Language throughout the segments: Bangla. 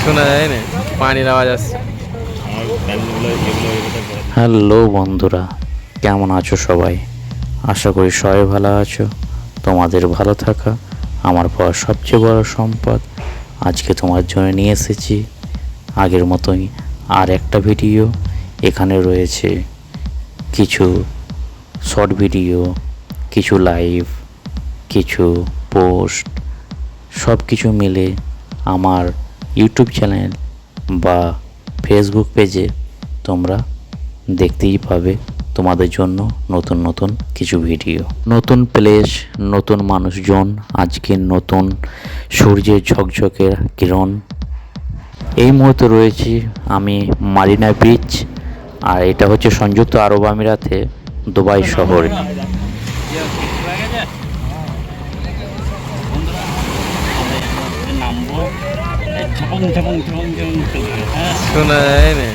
শোনা যায় না, পানির আওয়াজ আসছে। হ্যালো বন্ধুরা, কেমন আছো সবাই? আশা করি সবাই ভালো আছো। তোমাদের ভালো থাকা আমার পাওয়া সবচেয়ে বড় সম্পদ। আজকে তোমার জন্য নিয়ে এসেছি আগের মতোই আর একটা ভিডিও। এখানে রয়েছে কিছু শর্ট ভিডিও, কিছু লাইভ, কিছু পোস্ট, সব কিছু মিলে আমার ইউটিউব চ্যানেল বা ফেসবুক পেজে তোমরা দেখতেই পাবে তোমাদের জন্য নতুন নতুন কিছু ভিডিও, নতুন প্লেস, নতুন মানুষজন, আজকে নতুন সূর্যের ঝকঝকের কিরণ। এই মুহূর্তে রয়েছি আমি মারিনা বিচ, আর এটা হচ্ছে সংযুক্ত আরব আমিরাতে দুবাই শহরে। শোনা যায় না।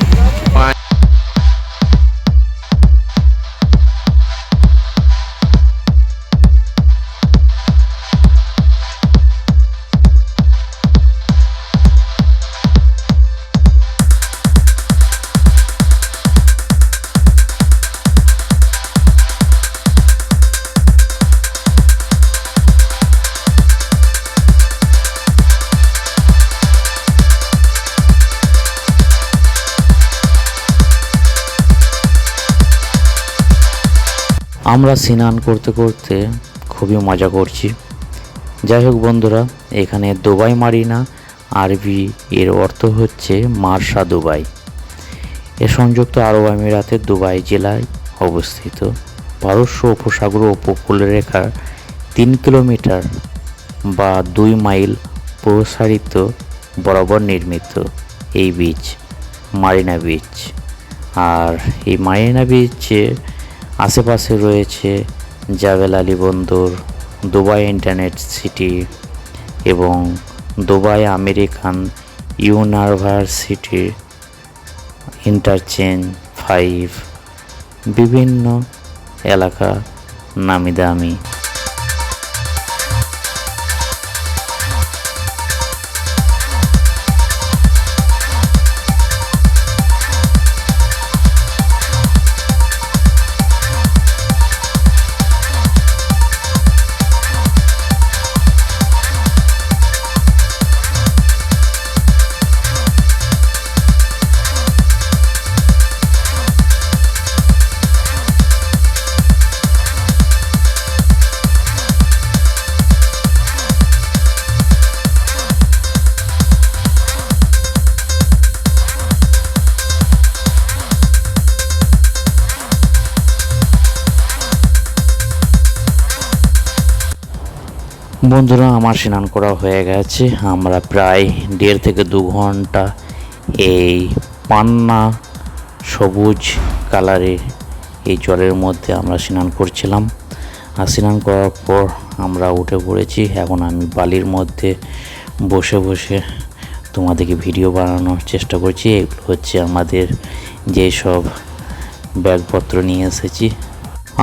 আমরা স্নান করতে করতে খুবই মজা করছি। যাই হোক বন্ধুরা, এখানে দুবাই মারিনা, আরবি এর অর্থ হচ্ছে মার্শা দুবাই। এ সংযুক্ত আরব আমিরাতের দুবাই জেলায় অবস্থিত। পারস্য উপসাগর উপকূলরেখার 3 কিলোমিটার বা 2 মাইল প্রসারিত বরাবর নির্মিত এই বিচ মারিনা বিচ। আর এই মারিনা বিচে আশেপাশে রয়েছে জাবেল আলী বন্দর, দুবাই ইন্টারনেট সিটি এবং দুবাই আমেরিকান ইউনিভার্সিটি ইন্টারচেঞ্জ 5, বিভিন্ন এলাকা নামি দামি। বন্ধুরা, আমার স্নান করা হয়ে গেছে। আমরা প্রায় 1.5 থেকে 2 ঘন্টা এই পান্না সবুজ কালারের এই জলের মধ্যে আমরা স্নান করছিলাম। আর স্নান করার পর আমরা উঠে পড়েছি। এখন আমি বালির মধ্যে বসে বসে তোমাদেরকে ভিডিও বানানোর চেষ্টা করছি। এগুলো হচ্ছে আমাদের যেসব ব্যাগপত্র নিয়ে এসেছি।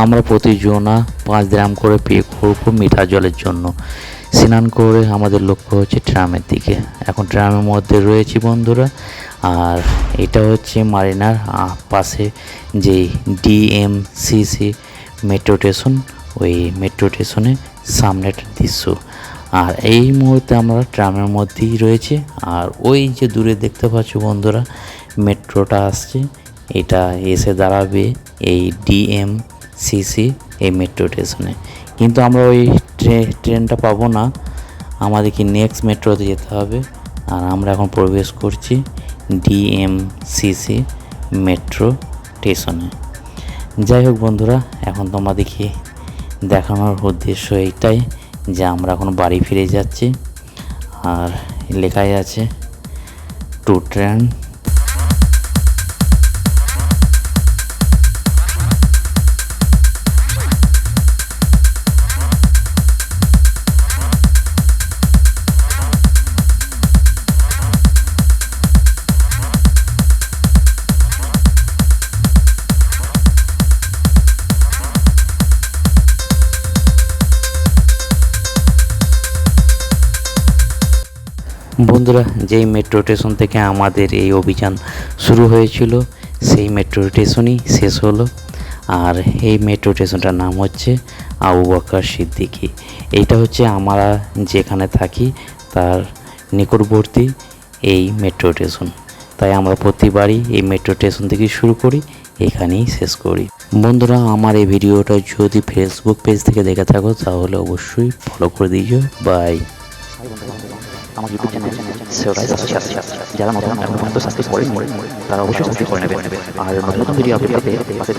আমরা প্রতিজনা 5 গ্রাম করে পে করব মিঠা জলের জন্য। স্নান করে আমাদের লক্ষ্য হচ্ছে ট্রামের দিকে। এখন ট্রামের মধ্যে রয়েছি বন্ধুরা। আর এটা হচ্ছে মারিনার পাশে যে ডিএমসিসি মেট্রো স্টেশন, ওই মেট্রো স্টেশনে সামনের দৃশ্য। আর এই মুহূর্তে আমরা ট্রামের মধ্যেই রয়েছে। আর ওই যে দূরে দেখতে পাচ্ছ বন্ধুরা, মেট্রোটা আসছে, এটা এসে দাঁড়াবে এই ডিএমসিসি এই মেট্রো স্টেশনে। কিন্তু আমরা ওই ট্রেনটা পাবো না, আমাদেরকে নেক্সট মেট্রোতে যেতে হবে। আর আমরা এখন প্রবেশ করছি ডিএমসিসি মেট্রো স্টেশনে। যাই হোক বন্ধুরা, এখন তোমাদেরকে দেখানোর উদ্দেশ্য এইটাই যে আমরা এখন বাড়ি ফিরে যাচ্ছি। আর লেখাই আছে টু ট্রেন। বন্ধুরা, যেই মেট্রো স্টেশন থেকে আমাদের এই অভিযান শুরু হয়েছিল সেই মেট্রো স্টেশনই শেষ হলো। আর এই মেট্রো স্টেশনটার নাম হচ্ছে আবু বকর সিদ্দিকী। এইটা হচ্ছে আমরা যেখানে থাকি তার নিকটবর্তী এই মেট্রো স্টেশন। তাই আমরা প্রতিবারই এই মেট্রো স্টেশন থেকে শুরু করি, এখানেই শেষ করি। বন্ধুরা, আমার এই ভিডিওটা যদি ফেসবুক পেজ থেকে দেখে থাকো তাহলে অবশ্যই ফলো করে দিও। বাই। আমার ইউটিউব চ্যানেল সেওরাইজ আছে, যারা নতুন এখন পর্যন্ত সাবস্ক্রাইব করেন তারা অবশ্যই সাবস্ক্রাইব করে নেবেন। আর নতুন নতুন ভিডিও আপডেট পেতে পাশে